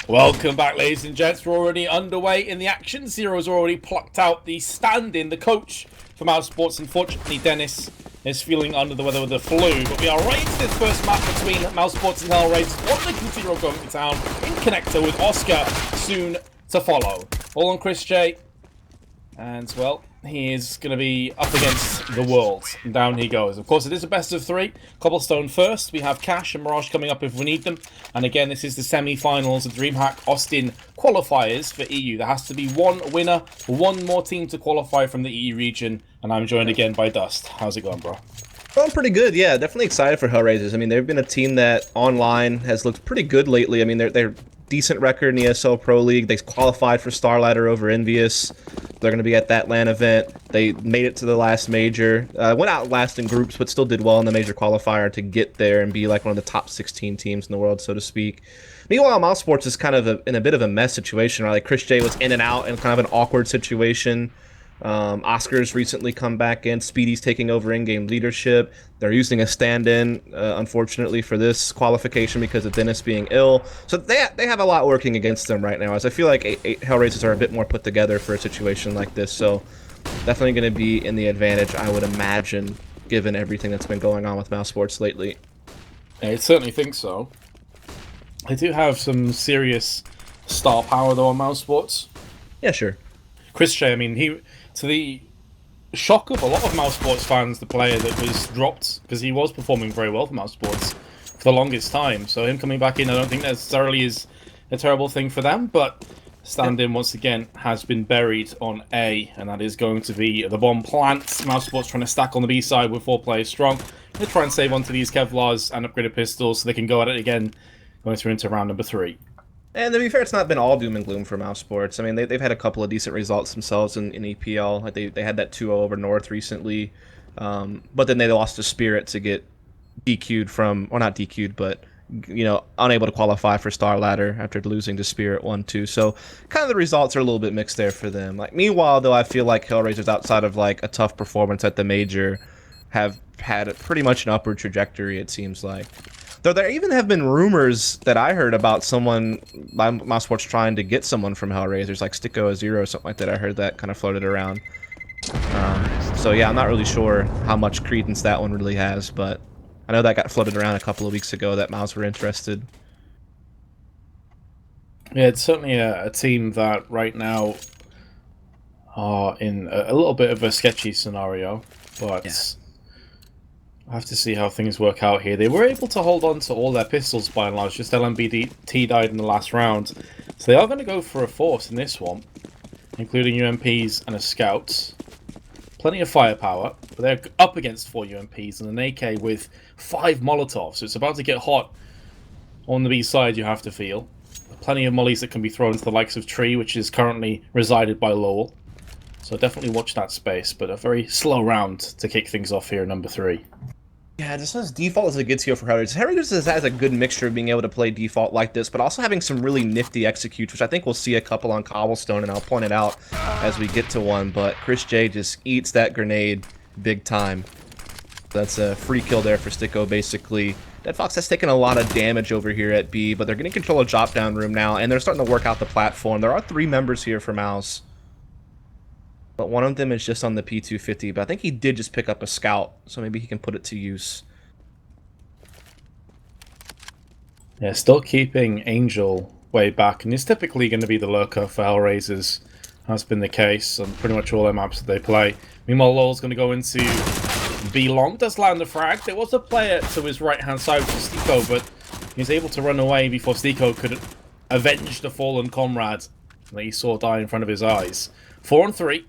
Welcome back, ladies and gents. We're already underway in the action. Zero's already plucked out the stand-in, the coach for Mousesports. Unfortunately, Dennis is feeling under the weather with the flu. But we are right into this first match between Mousesports and Hellraisers. What the Zero going to town in Connector with Oscar soon to follow. All on Chris J. And, well, he is going to be up against the world. And down he goes. Of course, it is a best of three. Cobblestone first. We have Cash and Mirage coming up if we need them. And again, this is the semi-finals of DreamHack Austin qualifiers for EU. There has to be one winner, one more team to qualify from the EU region. And I'm joined again by Dust. How's it going, bro? Going pretty good, yeah. Definitely excited for Hellraisers. I mean, they've been a team that online has looked pretty good lately. I mean, they're decent record in the ESL Pro League. They qualified for Starlighter over Envious. They're going to be at that LAN event. They made it to the last major. Went out last in groups, but still did well in the major qualifier to get there and be like one of the top 16 teams in the world, so to speak. Meanwhile, Mousesports is kind of in a bit of a mess situation. Right? Like Chris J was in and out in kind of an awkward situation. Oscar's recently come back in. Speedy's taking over in-game leadership. They're using a stand-in, unfortunately, for this qualification because of Dennis being ill. So they have a lot working against them right now, as I feel like Hellraisers are a bit more put together for a situation like this. So definitely going to be in the advantage, I would imagine, given everything that's been going on with Mousesports lately. I certainly think so. They do have some serious star power, though, on Mousesports. Yeah, sure. Chris J, I mean, to the shock of a lot of Mousesports fans, the player that was dropped, because he was performing very well for Mousesports for the longest time. So him coming back in, I don't think necessarily is a terrible thing for them, but stand-in, once again, has been buried on A, and that is going to be the bomb plant. Mousesports trying to stack on the B side with 4 players strong. They try and save onto these Kevlars and upgraded pistols so they can go at it again, going through into round number 3. And to be fair, it's not been all doom and gloom for Mousesports. I mean, they've had a couple of decent results themselves in EPL. Like they had that 2-0 over North recently. But then they lost to Spirit to get DQ'd from, or not DQ'd, but, you know, unable to qualify for Star Ladder after losing to Spirit 1-2. So kind of the results are a little bit mixed there for them. Like meanwhile, though, I feel like Hellraisers, outside of like a tough performance at the major, have had pretty much an upward trajectory, it seems like. Though there even have been rumors that I heard about someone, Mousesports trying to get someone from Hellraisers, like Sticko Zero or something like that. I heard that kind of floated around. So yeah, I'm not really sure how much credence that one really has, but I know that got floated around a couple of weeks ago that Mouse were interested. Yeah, it's certainly a team that right now are in a little bit of a sketchy scenario, but... Yeah. I have to see how things work out here. They were able to hold on to all their pistols by and large. Just LMBT died in the last round. So they are going to go for a force in this one, including UMPs and a scout. Plenty of firepower, but they're up against 4 UMPs and an AK with 5 Molotovs. So it's about to get hot on the B side, you have to feel. Plenty of mollies that can be thrown to the likes of Tree, which is currently resided by Lowell. So definitely watch that space, but a very slow round to kick things off here in number 3. Yeah, just as default as it gets here for Hellraisers. Hellraisers has a good mixture of being able to play default like this, but also having some really nifty executes, which I think we'll see a couple on Cobblestone, and I'll point it out as we get to one. But Chris J just eats that grenade big time. That's a free kill there for Sticko, basically. Dead Fox has taken a lot of damage over here at B, but they're getting control of drop-down room now, and they're starting to work out the platform. There are 3 members here for Mouse. But one of them is just on the P250, but I think he did just pick up a scout, so maybe he can put it to use. Yeah, still keeping Angel way back, and he's typically going to be the lurker for Hellraisers. Has been the case on pretty much all their maps that they play. Meanwhile, Lowell's going to go into B long, does land the frag. There was a player to his right-hand side for Stiko, but he was able to run away before Stiko could avenge the fallen comrade that he saw die in front of his eyes. 4 on 3.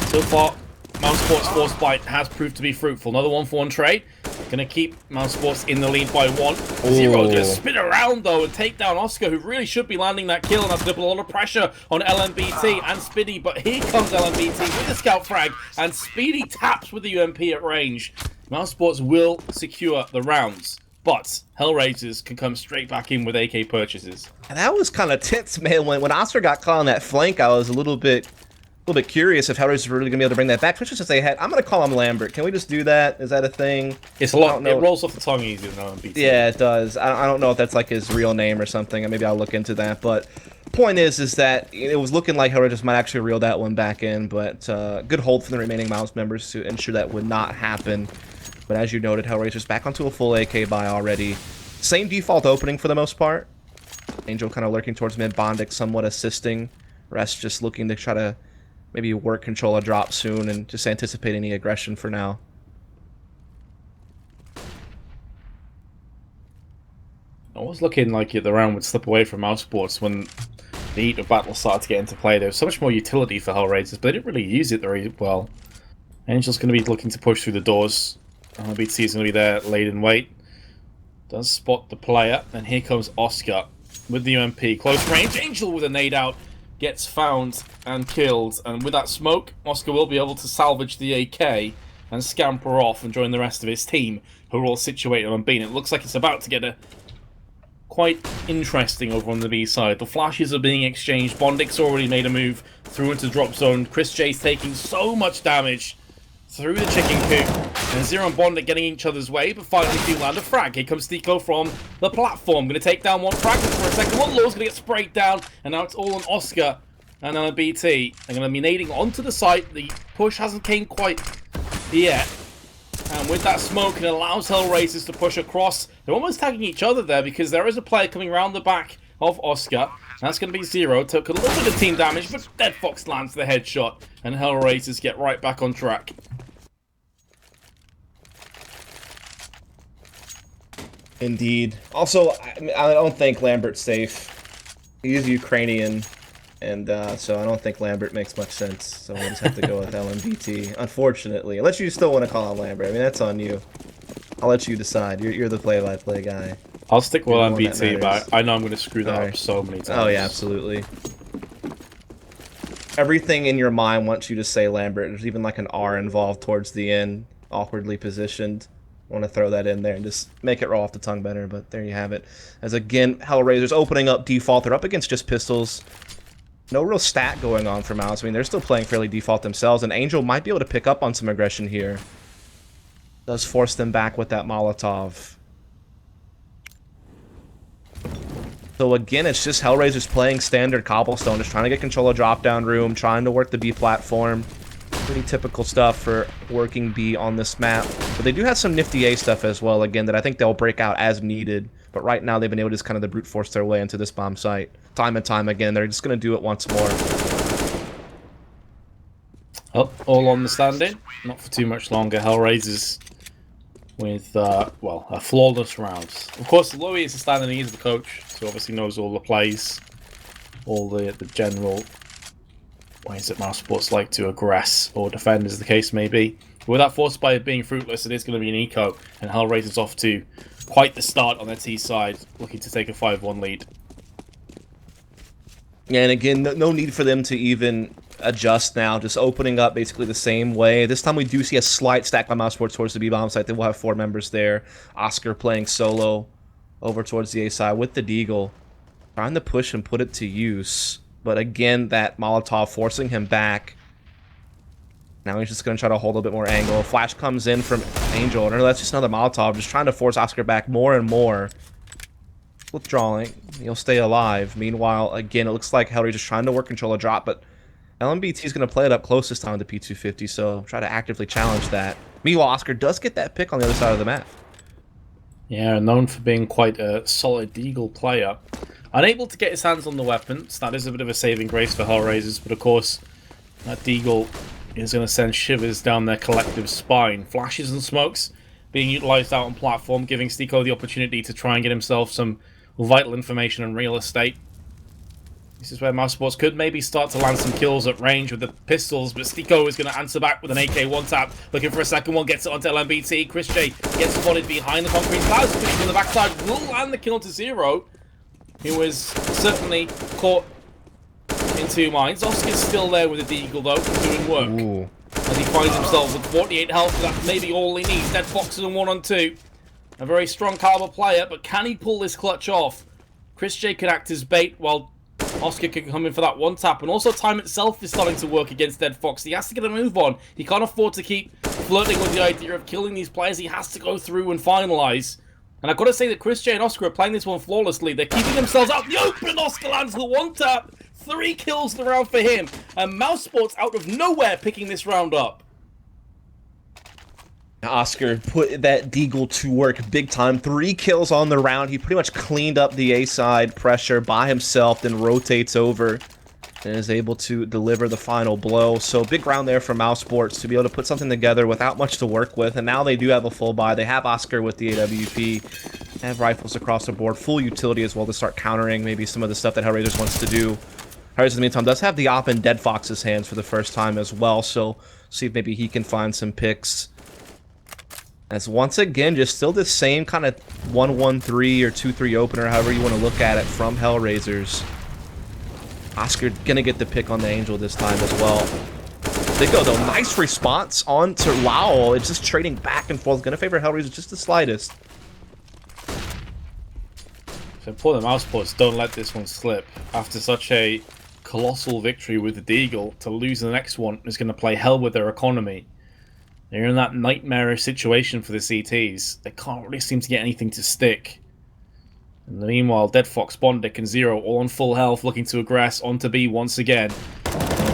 So far, Mousesports' Force Bite has proved to be fruitful. Another 1-for-1 trade. Going to keep Mousesports in the lead by 1. Zero just spin around, though, and take down Oscar, who really should be landing that kill, and that's going to put a lot of pressure on LMBT and Speedy. But here comes LMBT with the scout frag, and Speedy taps with the UMP at range. Mousesports will secure the rounds, but Hellraisers can come straight back in with AK purchases. And that was kind of tense, man. When Oscar got caught on that flank, I was a little bit little bit curious if Hellraisers are really gonna be able to bring that back, especially since they had. I'm gonna call him Lambert. Can we just do that? Is that a thing? It's a lot. It rolls off the tongue easier than LMBT. Yeah, it does. I don't know if that's like his real name or something. Maybe I'll look into that. But point is that it was looking like Hellraisers might actually reel that one back in. But good hold for the remaining Mouse members to ensure that would not happen. But as you noted, Hellraisers back onto a full AK buy already. Same default opening for the most part. Angel kind of lurking towards mid, Bondic somewhat assisting. Rest just looking to try to maybe work control a drop soon and just anticipate any aggression for now. It was looking like the round would slip away from Mousesports when the heat of battle started to get into play. There was so much more utility for Hellraisers, but they didn't really use it very well. Angel's going to be looking to push through the doors. BTC is going to be there, laid in wait. Does spot the player, and here comes Oscar with the UMP. Close range, Angel with a nade out, gets found and killed. And with that smoke, Oscar will be able to salvage the AK and scamper off and join the rest of his team, who are all situated on B. And it looks like it's about to get a quite interesting over on the B side. The flashes are being exchanged. Bondic's already made a move through into drop zone. Chris J's taking so much damage through the chicken coop. And Zero and Bondic getting each other's way, but finally do land a frag. Here comes Stico from the platform. Going to take down one frag for a second. One Law's going to get sprayed down. And now it's all on Oscar and on a BT. They're going to be nading onto the site. The push hasn't came quite yet. And with that smoke, it allows Hellraisers to push across. They're almost tagging each other there because there is a player coming around the back of Oscar. That's going to be Zero. Took a little bit of team damage, but Dead Fox lands the headshot. And Hellraisers get right back on track. Indeed. Also, I don't think Lambert's safe. He's Ukrainian, and so I don't think Lambert makes much sense. So we'll just have to go with LMBT, unfortunately. Unless you still want to call him Lambert. I mean, that's on you. I'll let you decide. You're the play-by-play guy. I'll stick with LMBT, but I know I'm going to screw that up so many times. Oh, yeah, absolutely. Everything in your mind wants you to say Lambert. There's even like an R involved towards the end, awkwardly positioned. I want to throw that in there and just make it roll off the tongue better, but there you have it. As again, Hellraisers opening up default. They're up against just pistols. No real stat going on for Mouse. I mean, they're still playing fairly default themselves, and Angel might be able to pick up on some aggression here. Does force them back with that Molotov. So again, it's just Hellraisers playing standard Cobblestone, just trying to get control of drop-down room, trying to work the B platform. Pretty typical stuff for working B on this map. But they do have some nifty A stuff as well, again, that I think they'll break out as needed. But right now, they've been able to just kind of brute force their way into this bomb site. Time and time again, they're just going to do it once more. Oh, all on the standing. Not for too much longer. Hellraisers with, well, a flawless round. Of course, Louis is the standing, he's the coach, so obviously knows all the plays, all the general ways that Mousesports like to aggress or defend, as the case may be. But with that force by being fruitless, it is going to be an eco, and Hellraisers off to quite the start on their T side, looking to take a 5-1 lead. Yeah, and again, no need for them to even adjust now, just opening up basically the same way. This time we do see a slight stack by Mousesports towards the B bomb site. They will have 4 members there. Oscar playing solo over towards the A side with the Deagle, trying to push and put it to use. But again, that Molotov forcing him back. Now he's just going to try to hold a bit more angle. Flash comes in from Angel, and that's just another Molotov, just trying to force Oscar back more and more. Withdrawing, he'll stay alive. Meanwhile, again, it looks like Hellraiser's trying to work control a drop, but LMBT is going to play it up close this time to P250, so try to actively challenge that. Meanwhile, Oscar does get that pick on the other side of the map. Yeah, known for being quite a solid Deagle player. Unable to get his hands on the weapons, that is a bit of a saving grace for Hellraisers, but of course, that Deagle is going to send shivers down their collective spine. Flashes and smokes being utilized out on platform, giving Stico the opportunity to try and get himself some vital information and real estate. This is where Mousesports could maybe start to land some kills at range with the pistols, but Stico is going to answer back with an AK one-tap, looking for a second one, gets it onto LMBT. Chris J gets spotted behind the concrete slabs, finishing from the backside, will land the kill to Zero. He was certainly caught in 2 minds. Oscar's still there with the Deagle though, doing work. Ooh. As he finds himself with 48 health, that's maybe all he needs. Dead Fox is in 1-on-2. A very strong caliber player, but can he pull this clutch off? Chris J could act as bait while Oscar can come in for that one tap, and also time itself is starting to work against Dead Fox. He has to get a move on. He can't afford to keep flirting with the idea of killing these players. He has to go through and finalize. And I've got to say that Chris J and Oscar are playing this one flawlessly. They're keeping themselves out in the open. Oscar lands the one tap. 3 kills in the round for him. And Mousesports out of nowhere picking this round up. Oscar put that Deagle to work big time. 3 kills on the round. He pretty much cleaned up the A side pressure by himself, then rotates over and is able to deliver the final blow. So big round there for Mousesports to be able to put something together without much to work with. And now they do have a full buy. They have Oscar with the AWP. They have rifles across the board. Full utility as well to start countering maybe some of the stuff that Hellraisers wants to do. Hellraisers in the meantime does have the op in Dead Fox's hands for the first time as well. So see if maybe he can find some picks. As once again, just still the same kind of 1-1-3 or 2-3 opener, however you want to look at it, from Hellraisers. Oscar gonna get the pick on the Angel this time as well. They go though, nice response on to Lowell. It's just trading back and forth. Gonna favor Hellraisers just the slightest. So poor the Mousesports don't let this one slip. After such a colossal victory with the Deagle, to lose the next one is going to play hell with their economy. They're in that nightmarish situation for the CTs. They can't really seem to get anything to stick. And meanwhile, Dead Fox, Bondic, and Zero all on full health, looking to aggress onto B once again.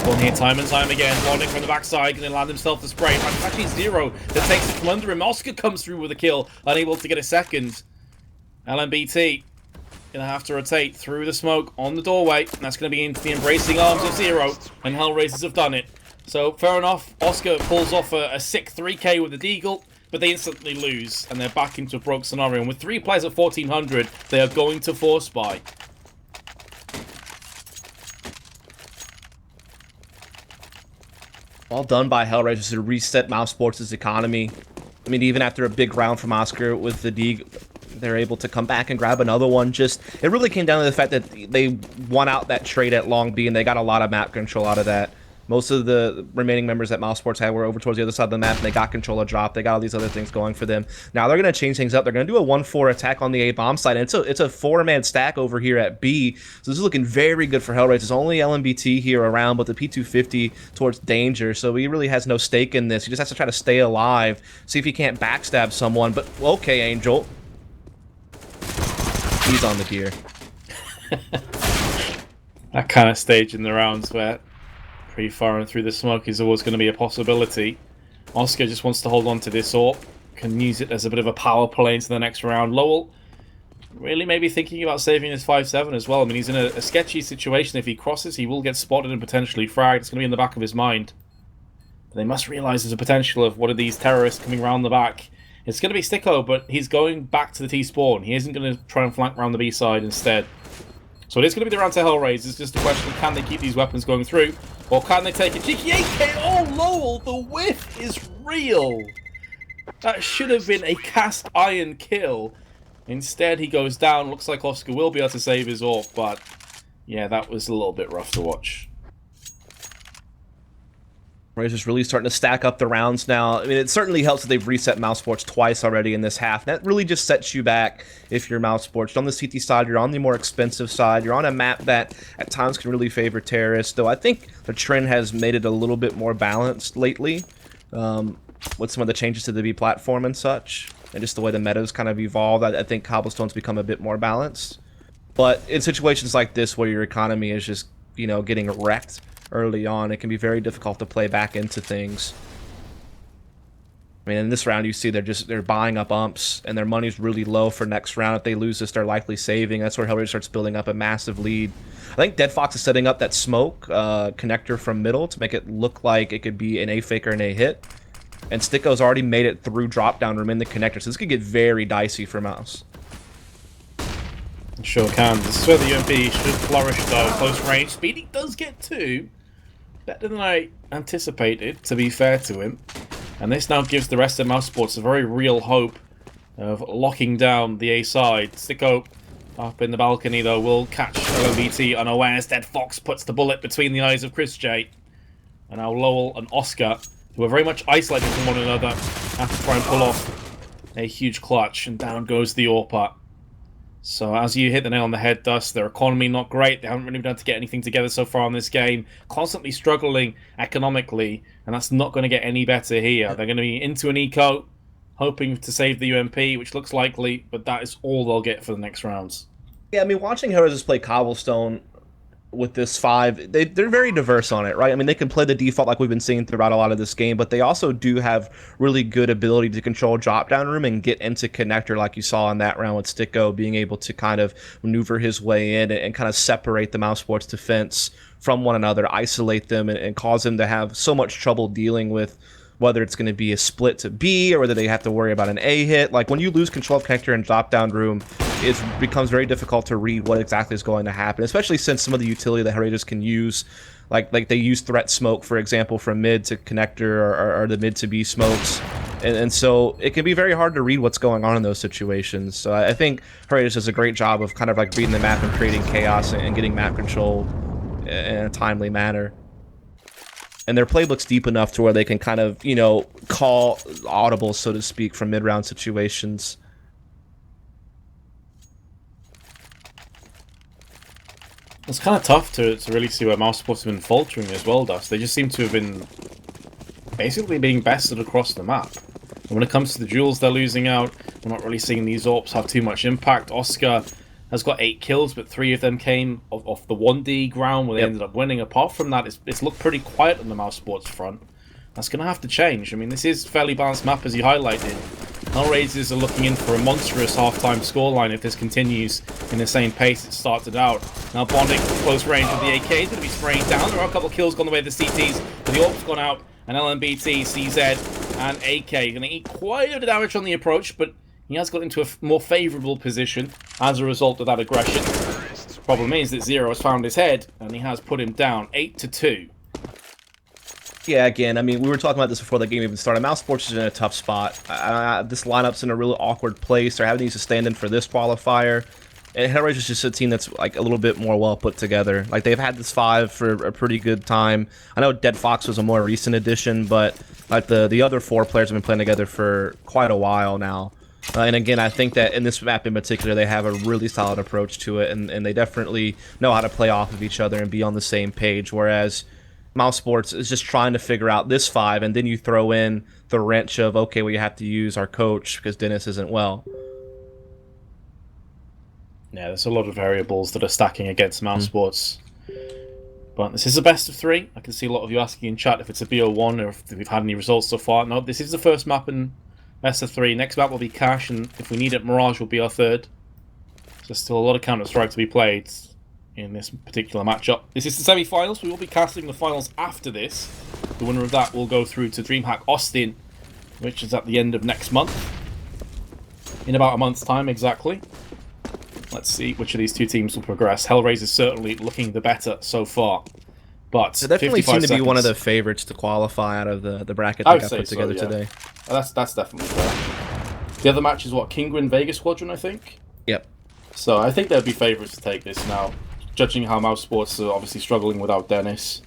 One here time and time again. Bondic from the backside, going to land himself the spray. It's actually Zero that takes it from under him. Oscar comes through with a kill, unable to get a second. LMBT going to have to rotate through the smoke on the doorway, and that's going to be into the embracing arms of Zero, and Hellraisers have done it. So, fair enough, Oscar pulls off a sick 3k with the Deagle, but they instantly lose, and they're back into a broke scenario. And with 3 players at 1400, they are going to force buy. Well done by Hellraisers to reset Mousesports' economy. I mean, even after a big round from Oscar with the Deagle, they're able to come back and grab another one. Just, it really came down to the fact that they won out that trade at Long B, and they got a lot of map control out of that. Most of the remaining members that Mousesports had were over towards the other side of the map, and they got control of drop. They got all these other things going for them. Now they're going to change things up. They're going to do a 1-4 attack on the A-bomb side, and it's a 4-man stack over here at B. So this is looking very good for Hellraisers. There's only LMBT here around, but the P250 towards danger, so he really has no stake in this. He just has to try to stay alive, see if he can't backstab someone. But, okay, Angel. He's on the gear. That kind of stage in the rounds where pre-firing through the smoke is always going to be a possibility. Oscar just wants to hold on to this AWP, can use it as a bit of a power play into the next round. Lowell really maybe thinking about saving his 5-7 as well. I mean, he's in a sketchy situation. If he crosses, he will get spotted and potentially fragged. It's going to be in the back of his mind. But they must realize there's a potential of one of these terrorists coming around the back. It's going to be Sticko, but he's going back to the T-spawn. He isn't going to try and flank around the B side instead. So it is going to be the round to Hellraisers. It's just a question of can they keep these weapons going through, or can they take a cheeky 8k? Oh, Lowell, the whiff is real. That should have been a cast iron kill. Instead, he goes down. Looks like Oscar will be able to save his AWP, but yeah, that was a little bit rough to watch. Hellraisers really starting to stack up the rounds now. I mean, it certainly helps that they've reset Mousesports twice already in this half. That really just sets you back if you're Mousesports. On the CT side, you're on the more expensive side. You're on a map that at times can really favor terrorists, though I think the trend has made it a little bit more balanced lately with some of the changes to the B platform and such, and just the way the meta's kind of evolved. I think Cobblestone's become a bit more balanced. But in situations like this where your economy is just, you know, getting wrecked early on, it can be very difficult to play back into things. I mean, in this round, you see they're buying up umps, and their money's really low for next round. If they lose this, they're likely saving. That's where Hellraiser starts building up a massive lead. I think Dead Fox is setting up that smoke connector from middle to make it look like it could be an A fake or an A hit. And Sticko's already made it through drop down room in the connector, so this could get very dicey for Mouse. Sure can. This is where the UMP should flourish, though. Close range. Speedy does get 2. Better than I anticipated, to be fair to him. And this now gives the rest of Mousesports a very real hope of locking down the A side. Sticko up in the balcony, though, will catch LMBT unawares. Dead Fox puts the bullet between the eyes of Chris J. And now Lowell and Oscar, who are very much isolated from one another, have to try and pull off a huge clutch. And down goes the AWP. So as you hit the nail on the head, Dust, their economy not great. They haven't really been able to get anything together so far in this game. Constantly struggling economically, and that's not going to get any better here. They're going to be into an eco, hoping to save the UMP, which looks likely, but that is all they'll get for the next rounds. Yeah, I mean, watching Hellraisers play Cobblestone with this 5, they're very diverse on it, right? I mean, they can play the default like we've been seeing throughout a lot of this game, but they also do have really good ability to control drop-down room and get into connector like you saw in that round with Sticko, being able to kind of maneuver his way in and kind of separate the Mousesports defense from one another, isolate them, and cause them to have so much trouble dealing with whether it's going to be a split to B or whether they have to worry about an A hit. Like, when you lose control of connector and drop-down room, it becomes very difficult to read what exactly is going to happen, especially since some of the utility that Hellraisers can use, like they use threat smoke, for example, from mid to connector or the mid to B smokes. And so it can be very hard to read what's going on in those situations. So I think Hellraisers does a great job of kind of like reading the map and creating chaos and getting map control in a timely manner. And their playbook's deep enough to where they can kind of, you know, call audibles, so to speak, from mid-round situations. It's kind of tough to really see where Mousesports have been faltering as well, Dust. They just seem to have been basically being bested across the map. And when it comes to the duels they're losing out, we're not really seeing these AWPs have too much impact. Oscar has got 8 kills, but 3 of them came off the 1D ground where they ended up winning. Apart from that, it's looked pretty quiet on the Mousesports front. That's going to have to change. I mean, this is a fairly balanced map, as you highlighted. Hellraisers are looking in for a monstrous half-time scoreline if this continues in the same pace it started out. Now Bonding close range with the AK is going to be spraying down. There are a couple of kills gone the way of the CTs, but the AWP's gone out, and LMBT, CZ, and AK are going to eat quite a bit of damage on the approach, but he has got into a more favourable position as a result of that aggression. The problem is that Zero has found his head, and he has put him down 8-2. Yeah, again, I mean, we were talking about this before the game even started. Mousesports is in a tough spot. This lineup's in a really awkward place. They're having to stand in for this qualifier. And Hellraisers is just a team that's like a little bit more well put together. Like, they've had this 5 for a pretty good time. I know Dead Fox was a more recent addition, but like the other 4 players have been playing together for quite a while now. And again, I think that in this map in particular, they have a really solid approach to it, and they definitely know how to play off of each other and be on the same page, whereas Mousesports is just trying to figure out this 5, and then you throw in the wrench of, okay, well, you have to use our coach because Dennis isn't well. Yeah, there's a lot of variables that are stacking against Mousesports. But this is a best of 3. I can see a lot of you asking in chat if it's a BO1 or if we've had any results so far. No, this is the first map in best of 3. Next map will be Cash, and if we need it, Mirage will be our 3rd. There's still a lot of Counter-Strike to be played in this particular matchup. This is the semi-finals. We will be casting the finals after this. The winner of that will go through to DreamHack Austin, which is at the end of next month. In about a month's time, exactly. Let's see which of these 2 teams will progress. Hellraisers is certainly looking the better so far. But they definitely seem to be one of the favorites to qualify out of the bracket that got put together today. That's definitely fair. The other match is what? Kinguin Vegas Squadron, I think? Yep. So I think they'd be favorites to take this now. Judging how Mousesports are obviously struggling without Dennis.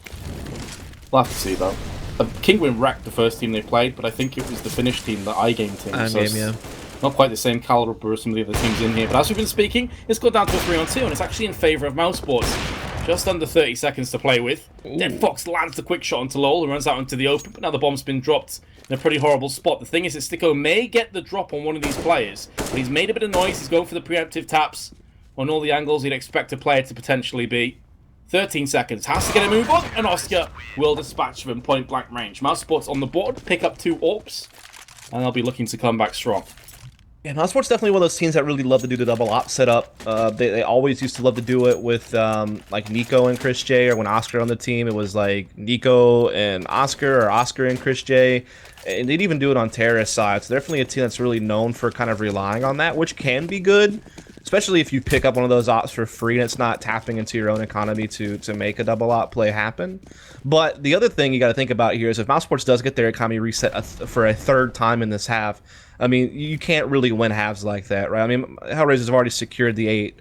We'll have to see, though. Kinguin wrecked the first team they played, but I think it was the Finnish team, the iGame team. So yeah. Not quite the same caliber as some of the other teams in here. But as we've been speaking, it's got down to a 3-on-2, and it's actually in favour of Mousesports. Just under 30 seconds to play with. Dead Fox lands the quick shot onto Lowell and runs out into the open, but now the bomb's been dropped in a pretty horrible spot. The thing is that Sticko may get the drop on one of these players, but he's made a bit of noise. He's going for the preemptive taps on all the angles you'd expect a player to potentially be. 13 seconds. Has to get a move on, and Oscar will dispatch him point-blank range. Mousesports on the board, pick up 2 AWPs, and they'll be looking to come back strong. Yeah, Mousesports definitely one of those teams that really love to do the double op setup. They always used to love to do it with like Nico and Chris J, or when Oscar on the team, it was like Nico and Oscar, or Oscar and Chris J. And they'd even do it on terrorist side. So definitely a team that's really known for kind of relying on that, which can be good, especially if you pick up one of those ops for free and it's not tapping into your own economy to make a double op play happen. But the other thing you got to think about here is if Mousesports does get their economy reset for a 3rd time in this half, I mean, you can't really win halves like that, right? I mean, Hellraisers have already secured the 8.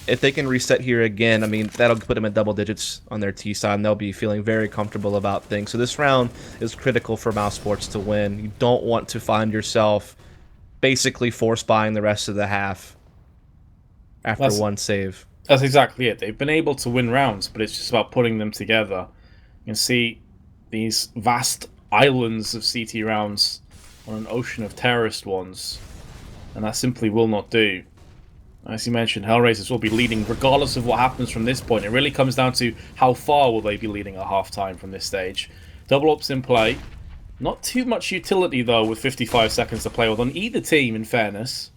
If they can reset here again, I mean, that'll put them at double digits on their T side, and they'll be feeling very comfortable about things. So this round is critical for Mousesports to win. You don't want to find yourself basically force buying the rest of the half. after one save. That's exactly it. They've been able to win rounds, but it's just about putting them together. You can see these vast islands of CT rounds on an ocean of terrorist ones, and that simply will not do. As you mentioned, Hellraisers will be leading regardless of what happens from this point. It really comes down to how far will they be leading at half-time from this stage. Double ups in play. Not too much utility, though, with 55 seconds to play with on either team, in fairness.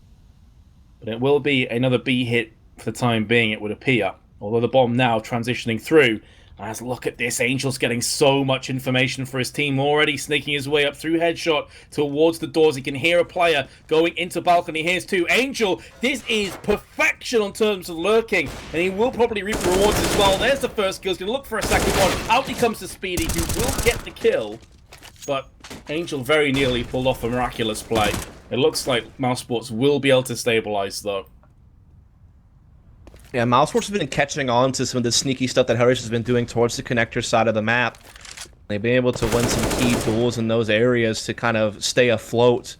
But it will be another B hit for the time being, it would appear. Although the bomb now transitioning through. As look at this, Angel's getting so much information for his team, already snaking his way up through headshot towards the doors. He can hear a player going into balcony. Here's two. Angel, this is perfection in terms of lurking, and he will probably reap rewards as well. There's the first kill. He's going to look for a second one. Out he comes to Speedy, who will get the kill, but Angel very nearly pulled off a miraculous play. It looks like Mousesports will be able to stabilize, though. Yeah, Mousesports have been catching on to some of the sneaky stuff that Hellraisers has been doing towards the connector side of the map. They've been able to win some key duels in those areas to kind of stay afloat,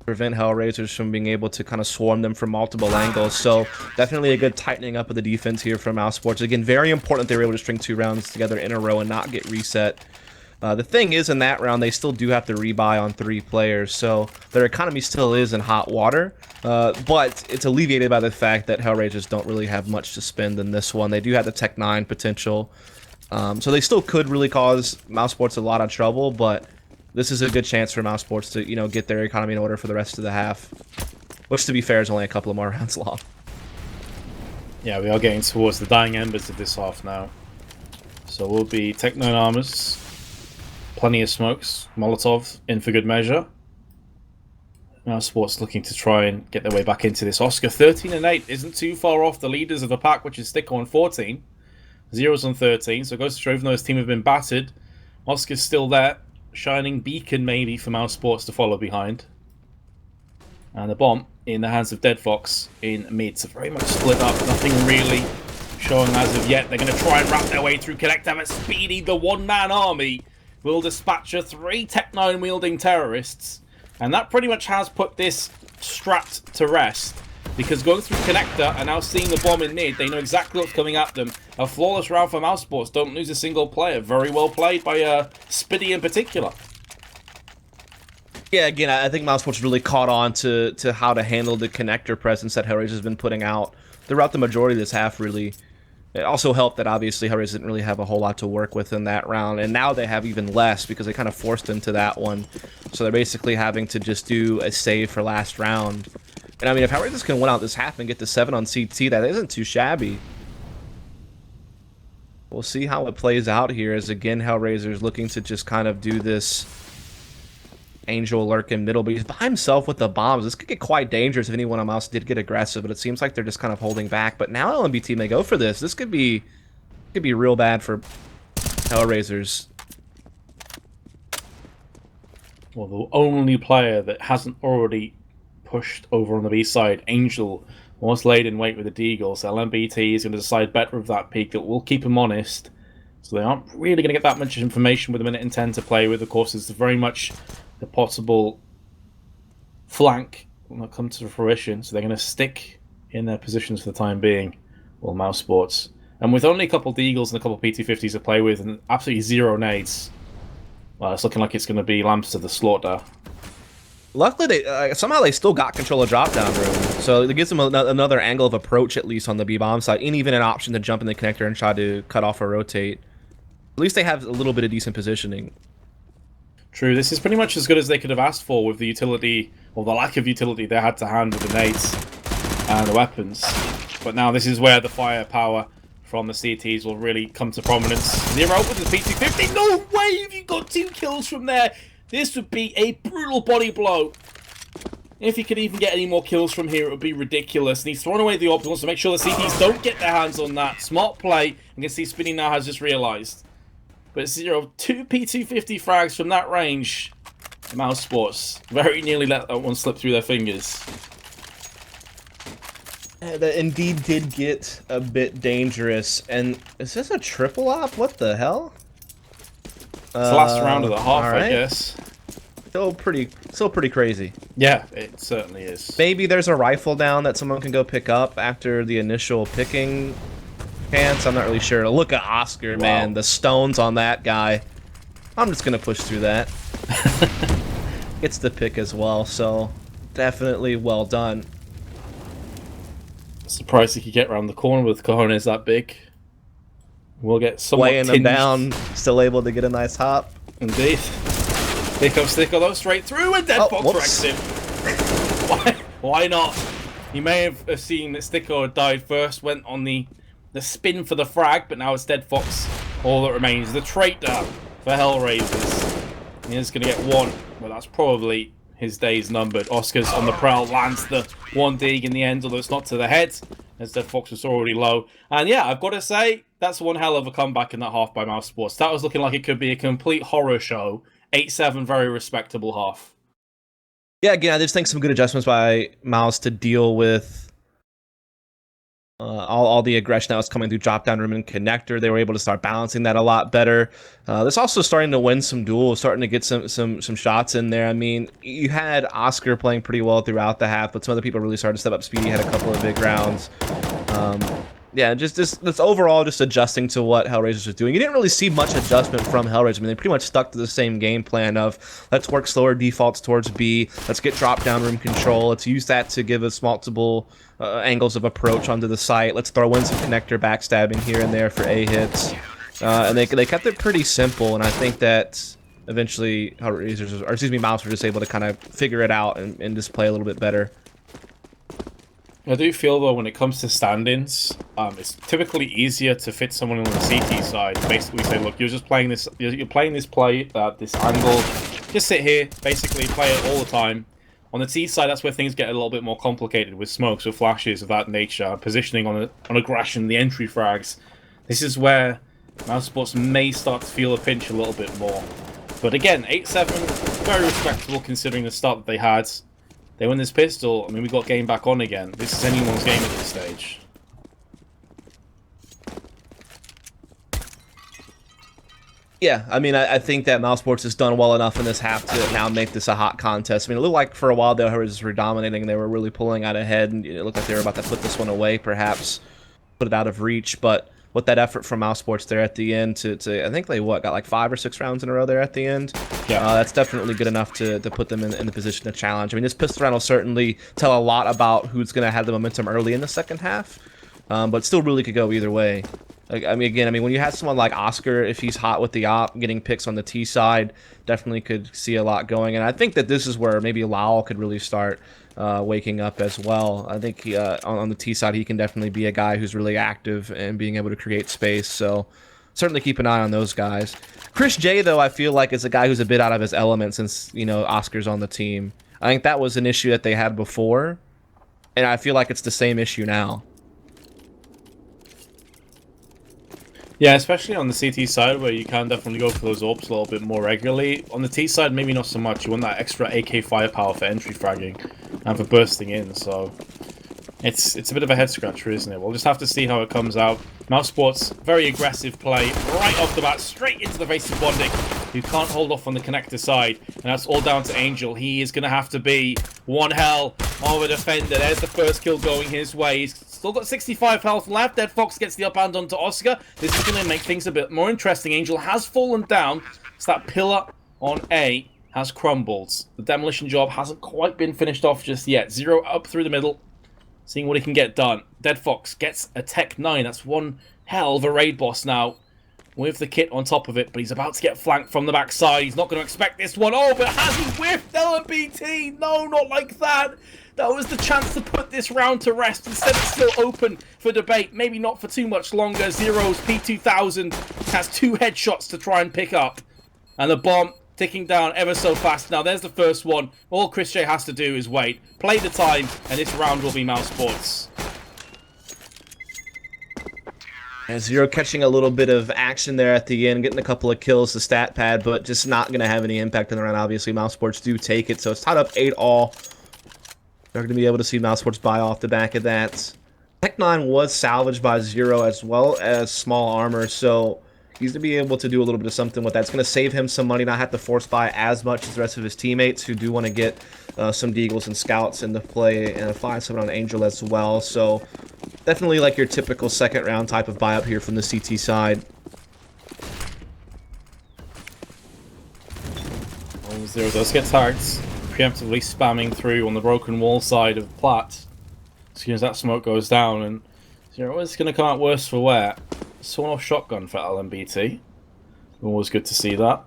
prevent Hellraisers from being able to kind of swarm them from multiple angles. So definitely a good tightening up of the defense here from Mousesports. Again, very important they were able to string 2 rounds together in a row and not get reset. The thing is, in that round, they still do have to rebuy on 3 players, so their economy still is in hot water, but it's alleviated by the fact that Hellraisers don't really have much to spend in this one. They do have the Tech 9 potential, so they still could really cause Mousesports a lot of trouble, but this is a good chance for Mousesports to, you know, get their economy in order for the rest of the half, which, to be fair, is only a couple of more rounds long. Yeah, we are getting towards the dying embers of this half now. So we'll be Tech 9 armors. Plenty of smokes. Molotov in for good measure. Mousesports looking to try and get their way back into this. Oscar 13 and 8 isn't too far off the leaders of the pack, which is Sticker on 14. Zeros on 13, so it goes to show even though his team have been battered, Oscar's still there. Shining beacon maybe for Mousesports to follow behind. And the bomb in the hands of Dead Fox in mid. So very much split up. Nothing really showing as of yet. They're going to try and wrap their way through Connector, but Speedy, the one-man army, will dispatch 3 Tech 9 wielding terrorists, and that pretty much has put this strat to rest, because going through Connector and now seeing the bomb in mid, they know exactly what's coming at them. A flawless round for Mousesports, don't lose a single player. Very well played by Spiddy in particular. Yeah, again, I think Mousesports really caught on to how to handle the Connector presence that Hellraisers has been putting out throughout the majority of this half, really. It also helped that obviously Hellraisers didn't really have a whole lot to work with in that round, and now they have even less because they kind of forced them to that one. So they're basically having to just do a save for last round. And I mean, if Hellraisers can win out this half and get to 7 on CT, that isn't too shabby. We'll see how it plays out here as, again, Hellraisers looking to just kind of do this Angel lurk in middle, but he's by himself with the bombs. This could get quite dangerous if anyone else did get aggressive, but it seems like they're just kind of holding back. But now LMBT may go for this. This could be real bad for Hellraisers. Well, the only player that hasn't already pushed over on the B side, Angel, was laid in wait with the Deagles. So LMBT is going to decide better with that peak. That will keep him honest. So they aren't really going to get that much information with a minute and 10 to play with. Of course, it's very much the possible flank will not come to fruition, so they're going to stick in their positions for the time being, well, Mousesports. And with only a couple of Deagles and a couple of PT-50s to play with and absolutely 0 nades, well, it's looking like it's going to be lamps to the slaughter. Luckily, they somehow they still got control of drop-down room, so it gives them another angle of approach, at least on the B-bomb side, and even an option to jump in the connector and try to cut off or rotate. At least they have a little bit of decent positioning. True, this is pretty much as good as they could have asked for with the utility, or the lack of utility they had to hand with the nades and the weapons. But now this is where the firepower from the CTs will really come to prominence. 0 with the PT-50. No way have you got 2 kills from there. This would be a brutal body blow. If he could even get any more kills from here, it would be ridiculous. And he's thrown away the optimals to make sure the CTs don't get their hands on that. Smart play. You can see Spinny now has just realised. But 0, 2 P250 frags from that range. Mousesports very nearly let that one slip through their fingers. That indeed did get a bit dangerous. And is this a triple op? What the hell? It's the last round of the half, I guess. still pretty crazy. Yeah, it certainly is. Maybe there's a rifle down that someone can go pick up after the initial picking chance. I'm not really sure. Look at Oscar, man. The stones on that guy. I'm just gonna push through that. Gets the pick as well, so definitely well done. Surprised he could get around the corner with cojones that big. We'll get somewhat Laying them down, still able to get a nice hop. Indeed. Here comes Sticker though, straight through, and Dead Fox wrecks him. Why not? You may have seen that Sticker had died first, went on the spin for the frag, but now it's Dead Fox. All that remains, the traitor for Hellraisers. He's going to get one, but that's probably his days numbered. Oscar's on the prowl, lands the one dig in the end, although it's not to the head, as Dead Fox was already low. And yeah, I've got to say, that's one hell of a comeback in that half by Mousesports. That was looking like it could be a complete horror show. 8-7, very respectable half. Yeah, again, I just think some good adjustments by Mouse to deal with all the aggression that was coming through drop down room and connector. They were able to start balancing that a lot better. There's also starting to win some duels, starting to get some shots in there. I mean, you had Oscar playing pretty well throughout the half, but some other people really started to step up. Speedy had a couple of big rounds. Yeah, just overall just adjusting to what Hellraisers was doing. You didn't really see much adjustment from Hellraisers. I mean, they pretty much stuck to the same game plan of let's work slower defaults towards B, let's get drop down room control, let's use that to give us multiple angles of approach onto the site, let's throw in some connector backstabbing here and there for A hits. And they kept it pretty simple, and I think that eventually Hellraisers, or excuse me, Mouse were just able to kind of figure it out and just play a little bit better. I do feel though when it comes to stand-ins, it's typically easier to fit someone on the CT side. Basically, say, look, you're just playing this. You're playing this play, this angle. Just sit here, basically play it all the time. On the T side, that's where things get a little bit more complicated with smokes, with flashes of that nature, positioning on aggression, the entry frags. This is where Mousesports may start to feel a pinch a little bit more. But again, 8-7, very respectable considering the start that they had. They win this pistol. I mean, we got game back on again. This is anyone's game at this stage. Yeah, I mean, I think that Mousesports has done well enough in this half to now make this a hot contest. I mean, it looked like for a while the Hellraisers were dominating, and they were really pulling out ahead, and it looked like they were about to put this one away, perhaps put it out of reach. But with that effort from Mousesports there at the end to I think they got like 5 or 6 rounds in a row there at the end. Yeah, that's definitely good enough to put them in the position to challenge. I mean, this pistol round will certainly tell a lot about who's going to have the momentum early in the second half, but still really could go either way. I mean, when you have someone like Oscar, if he's hot with the op, getting picks on the T side, definitely could see a lot going. And I think that this is where maybe Lowell could really start waking up as well. I think on the T side, he can definitely be a guy who's really active and being able to create space. So certainly keep an eye on those guys. Chris J, though, I feel like is a guy who's a bit out of his element since, you know, Oscar's on the team. I think that was an issue that they had before, and I feel like it's the same issue now. Yeah, especially on the CT side where you can definitely go for those AWPs a little bit more regularly. On the T side, maybe not so much. You want that extra AK firepower for entry fragging and for bursting in, so it's a bit of a head scratcher, isn't it? We'll just have to see how it comes out. Mousesports, very aggressive play right off the bat, straight into the face of Bondic, who can't hold off on the connector side, and that's all down to Angel. He is going to have to be one hell of a defender. There's the first kill going his way. He's still got 65 health left. Dead Fox gets the up hand onto Oscar. This is going to make things a bit more interesting. Angel has fallen down, so that pillar on A has crumbled. The demolition job hasn't quite been finished off just yet. Zero up through the middle, seeing what he can get done. Dead Fox gets a Tech 9. That's one hell of a raid boss now, with the kit on top of it, but he's about to get flanked from the backside. He's not going to expect this one. Oh, but has he whiffed LMBT? No, not like that. That was the chance to put this round to rest. Instead, it's still open for debate. Maybe not for too much longer. Zero's P2000 has 2 headshots to try and pick up. And the bomb ticking down ever so fast. Now, there's the first one. All Chris J has to do is wait, play the time, and this round will be Mousesports. And Zero catching a little bit of action there at the end, getting a couple of kills, the stat pad, but just not going to have any impact on the round. Obviously, Mousesports do take it, so it's tied up 8-all. They're going to be able to see Mousesports buy off the back of that. Tech 9 was salvaged by Zero as well as small armor, so He's to be able to do a little bit of something with that. It's going to save him some money, not have to force buy as much as the rest of his teammates who do want to get some Deagles and Scouts into play and find someone on Angel as well. So definitely like your typical second round type of buy up here from the CT side. 0 does get tagged, preemptively spamming through on the broken wall side of Plat. As soon as that smoke goes down, and 0 is going to come out worse for wear. Sawn off shotgun for LMBT. Always good to see that.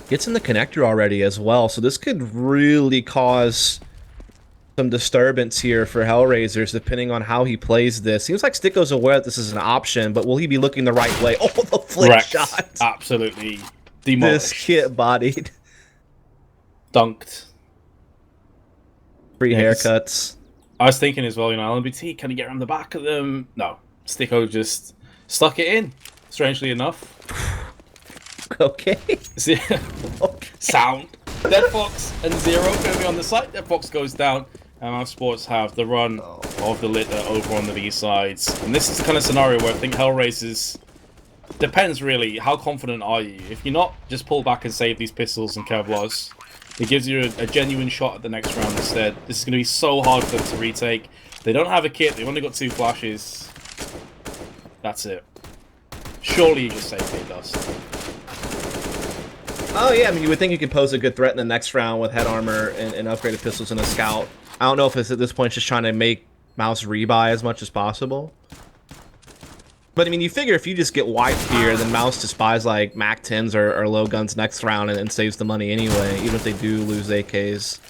Gets in the connector already as well, so this could really cause some disturbance here for Hellraisers, depending on how he plays this. Seems like Sticko's aware that this is an option, but will he be looking the right way? Oh, the flick Wrecked. shot! Absolutely demolished. This kit bodied. Dunked. Free haircuts. I was thinking as well, LMBT, can he get around the back of them? No. Sticko just stuck it in, strangely enough. Okay. Okay. Sound. Dead Fox and 0 going to be on the site. Dead Fox goes down, and Mousesports have the run of the litter over on the B sides. And this is the kind of scenario where I think Hellraisers depends really. How confident are you? If you're not, just pull back and save these pistols and Kevlars. It gives you a genuine shot at the next round instead. This is going to be so hard for them to retake. They don't have a kit. They've only got 2 flashes. That's it. Surely you just save it, Dust. Oh yeah, I mean, you would think you could pose a good threat in the next round with head armor and upgraded pistols and a scout. I don't know if it's at this point just trying to make Mouse rebuy as much as possible. But I mean, you figure if you just get wiped here, then Mouse just buys like Mac 10s or low guns next round and saves the money anyway, even if they do lose AKs.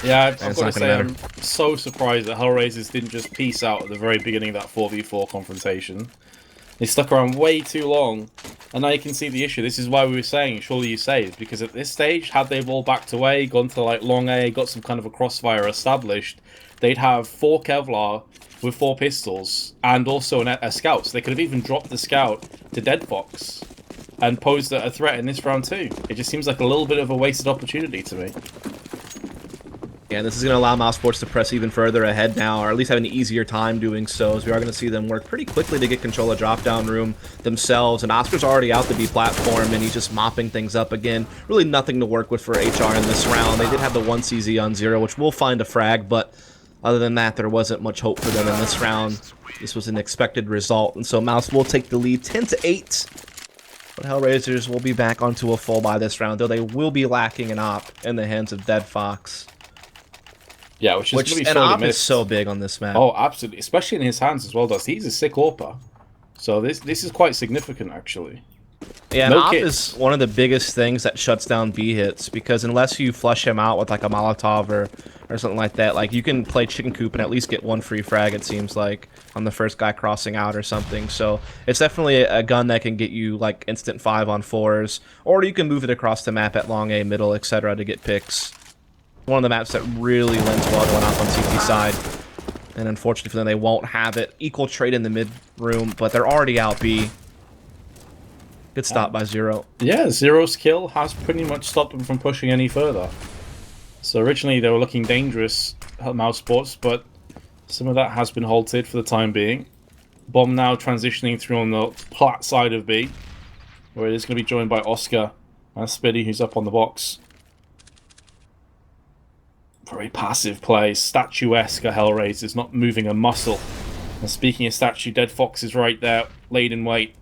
Yeah, I've got to say, I'm so surprised that Hellraisers didn't just peace out at the very beginning of that 4v4 confrontation. They stuck around way too long, and now you can see the issue. This is why we were saying, surely you saved, because at this stage, had they all backed away, gone to like long A, got some kind of a crossfire established, they'd have 4 Kevlar with 4 pistols, and also a scout. So they could have even dropped the scout to Dead Fox and posed a threat in this round too. It just seems like a little bit of a wasted opportunity to me. Yeah, and this is going to allow Mousesports to press even further ahead now, or at least have an easier time doing so, as we are going to see them work pretty quickly to get control of drop-down room themselves. And Oscar's already out the B platform, and he's just mopping things up again. Really nothing to work with for HR in this round. They did have the 1 CZ on 0, which will find a frag, but other than that, there wasn't much hope for them in this round. This was an expected result, and so Mouse will take the lead 10-8. But Hellraisers will be back onto a full by this round, though they will be lacking an op in the hands of Dead Fox. Yeah, which is an op is so big on this map. Oh, absolutely. Especially in his hands as well, Dust. He's a sick AWPer. So this is quite significant, actually. Yeah, an op is one of the biggest things that shuts down B hits, because unless you flush him out with like a Molotov or something like that, like you can play chicken coop and at least get 1 free frag, it seems like, on the first guy crossing out or something. So it's definitely a gun that can get you like instant 5-on-4s, or you can move it across the map at long A, middle, etc. to get picks. One of the maps that really lends well going off on CT side. And unfortunately for them, they won't have it. Equal trade in the mid room, but they're already out B. Good stop by 0. Yeah, 0's kill has pretty much stopped them from pushing any further. So originally they were looking dangerous at Mousesports, but some of that has been halted for the time being. Bomb now transitioning through on the plat side of B, where it is going to be joined by Oscar and Spiddy, who's up on the box. Very passive play, statuesque Hellraisers, not moving a muscle. And speaking of statue, Dead Fox is right there, laid in wait.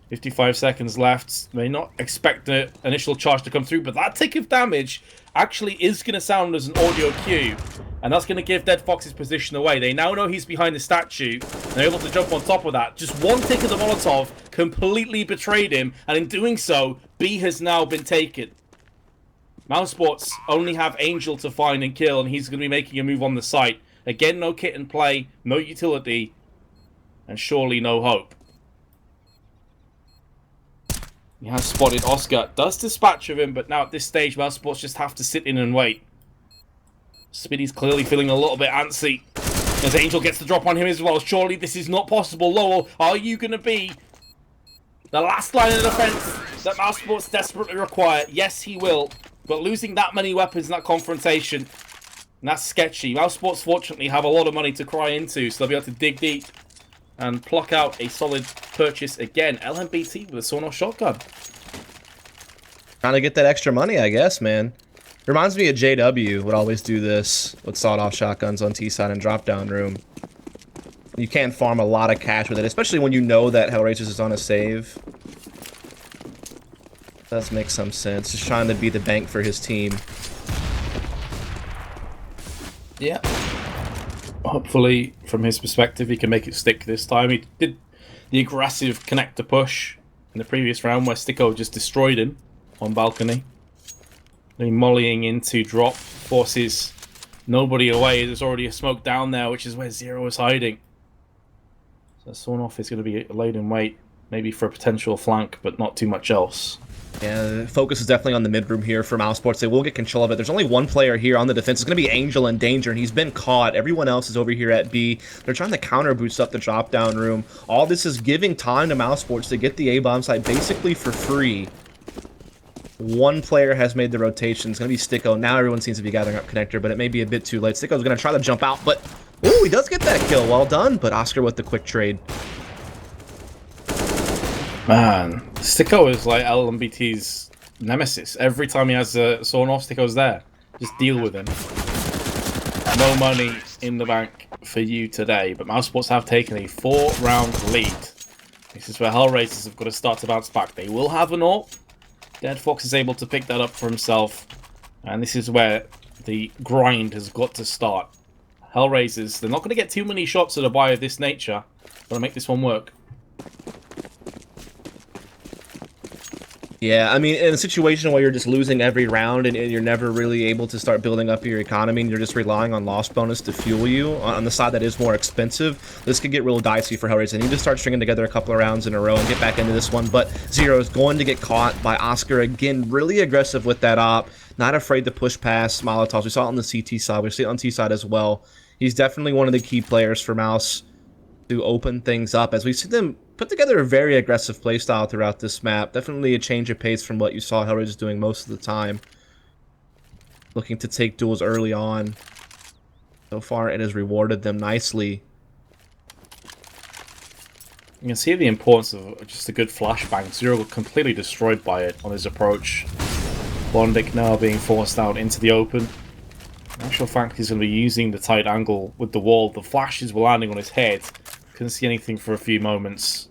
55 seconds left. May not expect the initial charge to come through, but that tick of damage actually is going to sound as an audio cue. And that's going to give Dead Fox's position away. They now know he's behind the statue, and they're able to jump on top of that. Just one tick of the Molotov completely betrayed him, and in doing so, B has now been taken. Mousesports only have Angel to find and kill, and he's going to be making a move on the site. Again, no kit in play, no utility, and surely no hope. He has spotted Oscar, does dispatch of him, but now at this stage, Mousesports just have to sit in and wait. Spiddy's clearly feeling a little bit antsy, as Angel gets the drop on him as well. Surely this is not possible. Lowell, are you going to be the last line of defense that Mousesports desperately require? Yes, he will. But losing that many weapons in that confrontation And that's sketchy. Mousesports, fortunately, have a lot of money to cry into, so they'll be able to dig deep and pluck out a solid purchase again. LMBT with a sawn-off shotgun. Trying to get that extra money, I guess, man. Reminds me of JW would always do this with sawed-off shotguns on T-side and drop-down room. You can farm a lot of cash with it, especially when you know that Hellraisers is on a save. Does make some sense. Just trying to be the bank for his team. Yeah. Hopefully, from his perspective, he can make it stick this time. He did the aggressive connector push in the previous round where Sticko just destroyed him on balcony. Then mollying into drop forces nobody away. There's already a smoke down there, which is where Zero is hiding. So sawn-off is going to be laid in wait, maybe for a potential flank, but not too much else. Yeah, the focus is definitely on the mid room here for Mousesports. They will get control of it. There's only one player here on the defense. It's going to be Angel in danger, and he's been caught. Everyone else is over here at B. They're trying to counter boost up the drop-down room. All this is giving time to Mousesports to get the A-bomb site basically for free. One player has made the rotation. It's going to be Sticko. Now everyone seems to be gathering up connector, but it may be a bit too late. Sticko's going to try to jump out, but... Ooh, he does get that kill. Well done, but Oscar with the quick trade. Man, Sticko is like LMBT's nemesis. Every time he has a sawn-off, Sticko's there. Just deal with him. No money in the bank for you today, but Mousesports have taken a 4-round lead. This is where Hellraisers have got to start to bounce back. They will have an AWP. Dead Fox is able to pick that up for himself, and this is where the grind has got to start. Hellraisers, they're not going to get too many shots at a buy of this nature. Got to make this one work. Yeah, I mean, in a situation where you're just losing every round and you're never really able to start building up your economy and you're just relying on loss bonus to fuel you on the side that is more expensive, this could get real dicey for Hellraisers. They need to start stringing together a couple of rounds in a row and get back into this one, but Zero is going to get caught by Oscar again, really aggressive with that op, not afraid to push past Molotovs. We saw it on the CT side, we see it on T side as well. He's definitely one of the key players for Mouse to open things up as we see them put together a very aggressive playstyle throughout this map. Definitely a change of pace from what you saw Hellraisers doing most of the time. Looking to take duels early on. So far, it has rewarded them nicely. You can see the importance of just a good flashbang. Zero got completely destroyed by it on his approach. Bondic now being forced out into the open. In actual fact, he's going to be using the tight angle with the wall. The flashes were landing on his head. Couldn't see anything for a few moments.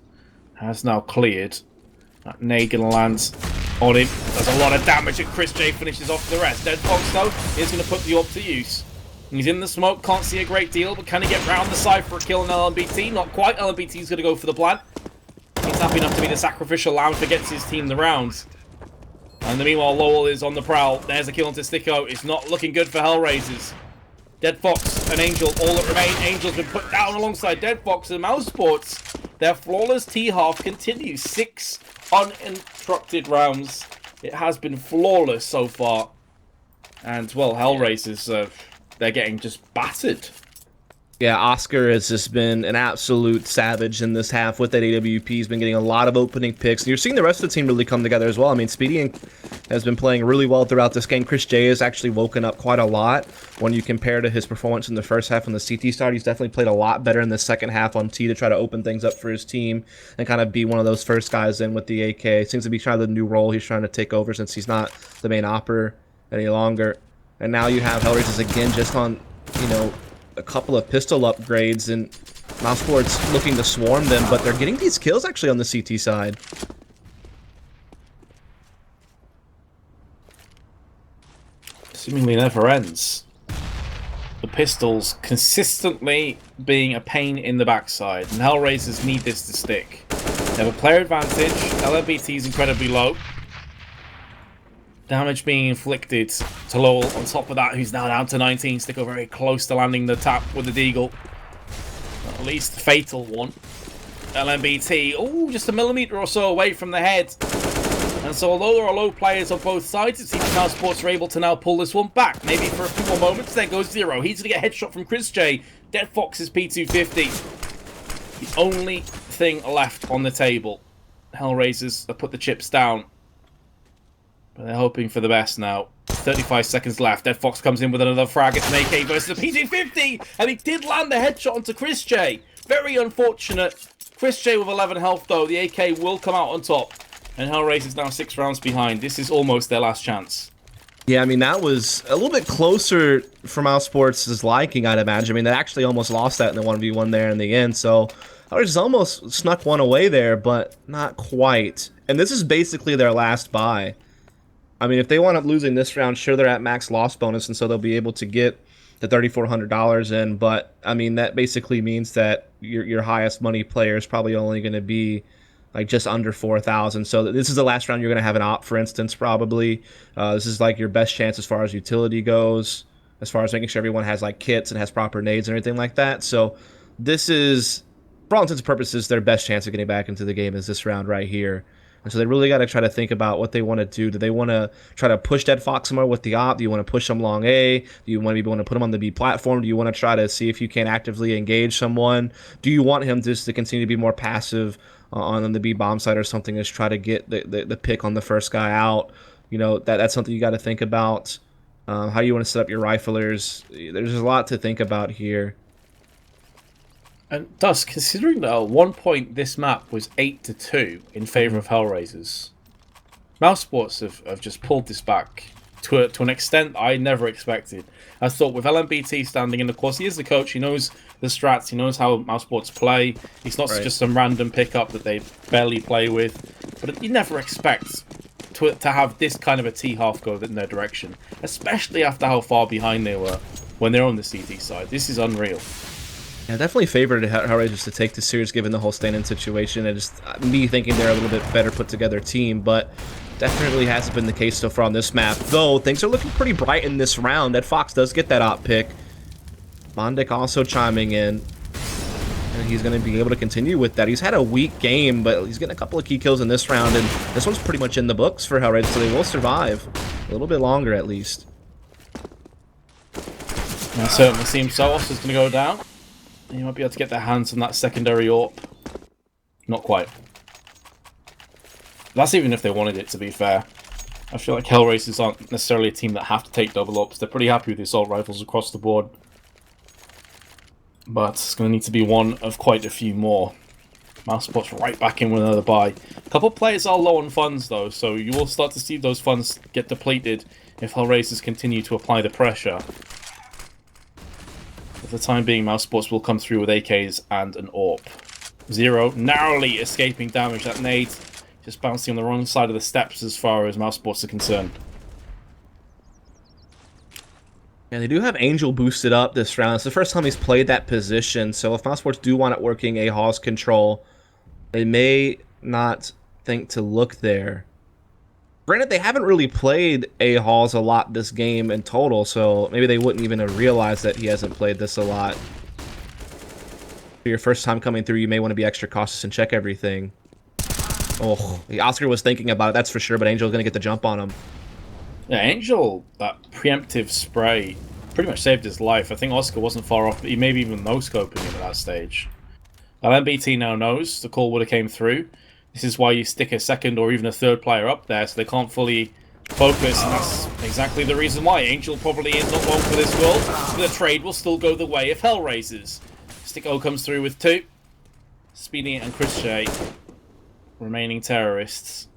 Has now cleared. That nade going to land on him. Does a lot of damage, and Chris J finishes off the rest. Dead Fox, though, is going to put the AWP to use. He's in the smoke, can't see a great deal, but can he get round the side for a kill on LMBT? Not quite. LMBT's going to go for the plant. He's happy enough to be the sacrificial lamb for gets his team the round. And meanwhile, Lowell is on the prowl. There's a kill onto Sticko. It's not looking good for Hellraisers. Dead Fox and Angel, all that remain. Angel's been put down alongside Dead Fox and Mousesports. Their flawless T-half continues. 6 uninterrupted rounds. It has been flawless so far. And, well, Hellraisers, they're getting just battered. Yeah, Oscar has just been an absolute savage in this half with that AWP. He's been getting a lot of opening picks. And you're seeing the rest of the team really come together as well. I mean, Speedy has been playing really well throughout this game. Chris J has actually woken up quite a lot when you compare to his performance in the first half on the CT start. He's definitely played a lot better in the second half on T to try to open things up for his team and kind of be one of those first guys in with the AK. Seems to be trying the new role he's trying to take over since he's not the main opper any longer. And now you have Hellraisers again just on, you know, a couple of pistol upgrades, and Mousesports looking to swarm them, but they're getting these kills actually on the CT side. Seemingly never ends. The pistols consistently being a pain in the backside, and Hellraisers need this to stick. They have a player advantage. LMBT is incredibly low. Damage being inflicted to Lowell on top of that, who's now down to 19. Sticko very close to landing the tap with the deagle. At least the fatal one. LMBT, oh, just a millimeter or so away from the head. And so although there are low players on both sides, it seems Mousesports are able to now pull this one back. Maybe for a few more moments. There goes Zero. He's going to get a headshot from Chris J. Dead Fox's P250. The only thing left on the table. Hellraisers have put the chips down. But they're hoping for the best now. 35 seconds left. Dead Fox comes in with another frag. It's an AK versus a PG-50, and he did land the headshot onto Chris J. Very unfortunate. Chris J with 11 health, though. The AK will come out on top, and Hellraisers now 6 rounds behind. This is almost their last chance. Yeah, I mean, that was a little bit closer for Mousesports' liking, I'd imagine. I mean, they actually almost lost that in the 1v1 there in the end, so Hellraisers almost snuck one away there, but not quite. And this is basically their last buy. I mean, if they wind up losing this round, sure, they're at max loss bonus, and so they'll be able to get the $3,400 in, but, I mean, that basically means that your highest money player is probably only going to be like just under 4,000. So this is the last round you're going to have an op, for instance, probably. This is like your best chance as far as utility goes, as far as making sure everyone has like kits and has proper nades and everything like that. So this is, for all intents and purposes, their best chance of getting back into the game is this round right here. And so they really got to try to think about what they want to do. Do they want to try to push Dead Fox somewhere with the op? Do you want to push them long A? Do you want to put him on the B platform? Do you want to try to see if you can actively engage someone? Do you want him just to continue to be more passive on the B bomb side or something, is try to get the pick on the first guy out? You know, that's something you got to think about. How you want to set up your riflers. There's a lot to think about here. And thus, considering that at one point this map was 8-2 in favor of Hellraisers, Mousesports have just pulled this back to an extent I never expected. I thought with LMBT standing in, of course, he is the coach, he knows the strats, he knows how Mousesports play. He's not just some random pickup that they barely play with. But you never expect to have this kind of a T-half go in their direction, especially after how far behind they were when they're on the CT side. This is unreal. Yeah, definitely favored Hellraisers to take this series given the whole stand-in situation, and just me thinking they're a little bit better put together team, but definitely hasn't been the case so far on this map. Though things are looking pretty bright in this round. Dead Fox does get that op pick. Bondic also chiming in, and he's going to be able to continue with that. He's had a weak game, but he's getting a couple of key kills in this round, and this one's pretty much in the books for Hellraisers, so they will survive a little bit longer at least. It certainly seems so. Oscar's going to go down. You might be able to get their hands on that secondary AWP. Not quite. That's even if they wanted it, to be fair. I feel like Hellraisers aren't necessarily a team that have to take double ups. They're pretty happy with the assault rifles across the board. But it's going to need to be one of quite a few more. Mousesports right back in with another buy. A couple players are low on funds, though, so you will start to see those funds get depleted if Hellraisers continue to apply the pressure. For the time being, Mousesports will come through with AKs and an AWP. Zero narrowly escaping damage. That nade just bouncing on the wrong side of the steps as far as Mousesports are concerned. Yeah, they do have Angel boosted up this round. It's the first time he's played that position, so if Mousesports do want it working a Hawes control, they may not think to look there. Granted, they haven't really played A Halls a lot this game in total, so maybe they wouldn't even have realized that he hasn't played this a lot. For your first time coming through, you may want to be extra cautious and check everything. Oh, Oscar was thinking about it, that's for sure, but Angel's going to get the jump on him. Yeah, Angel, that preemptive spray pretty much saved his life. I think Oscar wasn't far off, but he maybe even no-scoping him at that stage. LMBT now knows the call would have came through. This is why you stick a second or even a third player up there, so they can't fully focus, and that's exactly the reason why. Angel probably is not one for this world, but the trade will still go the way of Hellraisers. Stick O comes through with 2. Speedy and Chris J, remaining terrorists.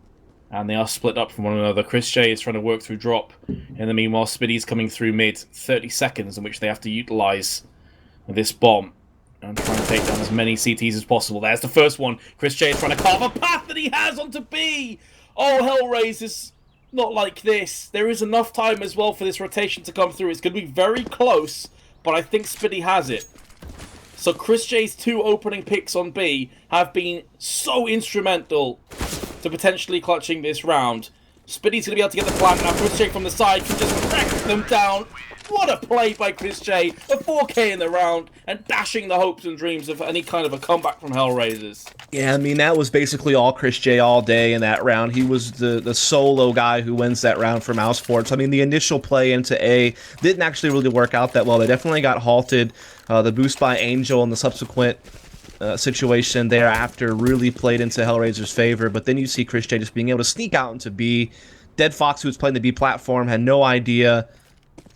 And they are split up from one another. Chris J is trying to work through drop. In the meanwhile, Spiddy's coming through mid. 30 seconds in which they have to utilize this bomb. And trying to take down as many CTs as possible. There's the first one. Chris J is trying to carve a path that he has onto B. Oh, Hellraisers, not like this. There is enough time as well for this rotation to come through. It's going to be very close, but I think Spiddy has it. So Chris J's 2 opening picks on B have been so instrumental to potentially clutching this round. Spiddy's going to be able to get the flank now. Chris J from the side can just wreck them down. What a play by Chris J. A 4K in the round and dashing the hopes and dreams of any kind of a comeback from Hellraisers. Yeah, I mean, that was basically all Chris J all day in that round. He was the solo guy who wins that round for Mousesports. I mean, the initial play into A didn't actually really work out that well. They definitely got halted. The boost by Angel and the subsequent situation thereafter really played into Hellraiser's favor, but then you see Chris J just being able to sneak out into B, Dead Fox, who was playing the B platform, had no idea.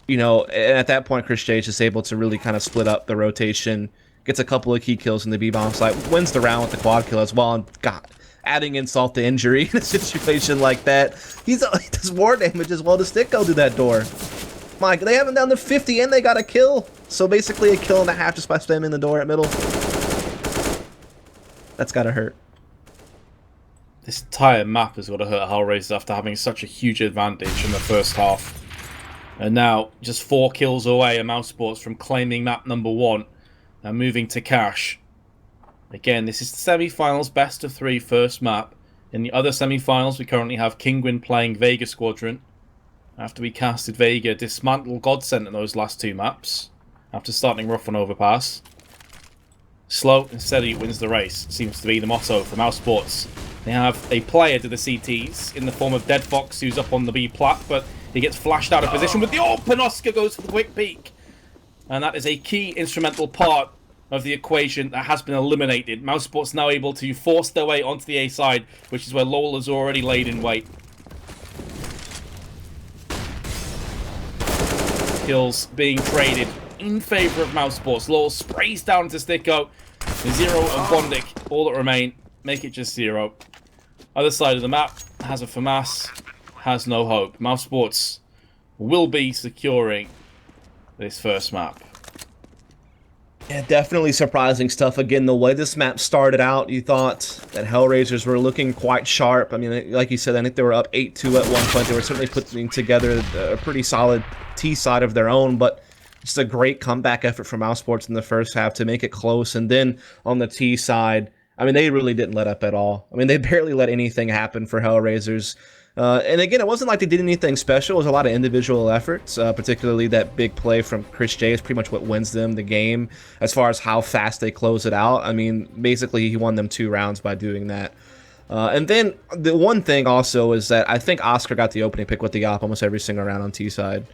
You know, and at that point, Chris J is just able to really kind of split up the rotation, gets a couple of key kills in the B-bomb site, wins the round with the quad kill as well, and God, adding insult to injury in a situation like that. He does more damage as well to Sticko to that door. Mike, they have him down to 50 and they got a kill. So basically a kill and a half just by spamming the door at middle. That's gotta hurt. This entire map has got to hurt Hellraisers after having such a huge advantage in the first half. And now, just 4 kills away, and Mousesports from claiming map number 1 and moving to cash. Again, this is the semi-finals best of 3 first map. In the other semi-finals, we currently have Kingwin playing Vega Squadron. After we casted Vega, dismantle Godsent in those last 2 maps. After starting rough on Overpass. Slow and steady wins the race, seems to be the motto for Mousesports. They have a player to the CTs in the form of Dead Fox, who's up on the B plat, but he gets flashed out of position with the open. Oscar goes for the quick peek. And that is a key instrumental part of the equation that has been eliminated. Mousesports now able to force their way onto the A side, which is where Lowell has already laid in wait. Kills being traded in favour of Mousesports. Lowell sprays down to Sticko. Zero and Bondic, all that remain. Make it just 0. Other side of the map has a FAMAS. Has no hope. Mousesports will be securing this first map. Yeah, definitely surprising stuff. Again, the way this map started out, you thought that Hellraisers were looking quite sharp. I mean, like you said, I think they were up 8-2 at one point. They were certainly putting together a pretty solid T side of their own, but just a great comeback effort from Mousesports in the first half to make it close. And then on the T side, I mean, they really didn't let up at all. I mean, they barely let anything happen for Hellraisers. And again, it wasn't like they did anything special. It was a lot of individual efforts, particularly that big play from Chris J is pretty much what wins them the game as far as how fast they close it out. I mean, basically, he won them 2 rounds by doing that. And then the one thing also is that I think Oscar got the opening pick with the op almost every single round on T side.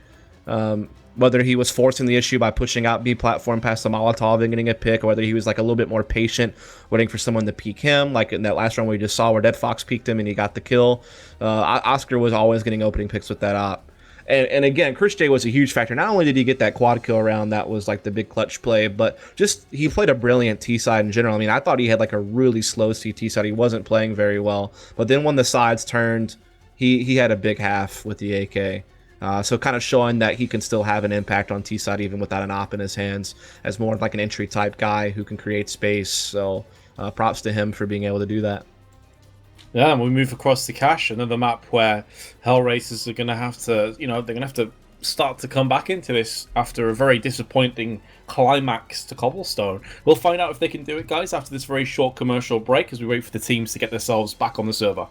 Whether he was forcing the issue by pushing out B platform past the Molotov and getting a pick, or whether he was like a little bit more patient, waiting for someone to peek him, like in that last round we just saw where Dead Fox peeked him and he got the kill. Oscar was always getting opening picks with that op. And again, Chris J was a huge factor. Not only did he get that quad kill round, that was like the big clutch play, but just he played a brilliant T side in general. I mean, I thought he had like a really slow CT side. He wasn't playing very well. But then when the sides turned, he had a big half with the AK. So kind of showing that he can still have an impact on T-side even without an op in his hands as more of like an entry type guy who can create space. So props to him for being able to do that. Yeah, and we move across to Cash, another map where Hellraisers are going to have to, you know, they're going to have to start to come back into this after a very disappointing climax to Cobblestone. We'll find out if they can do it, guys, after this very short commercial break as we wait for the teams to get themselves back on the server.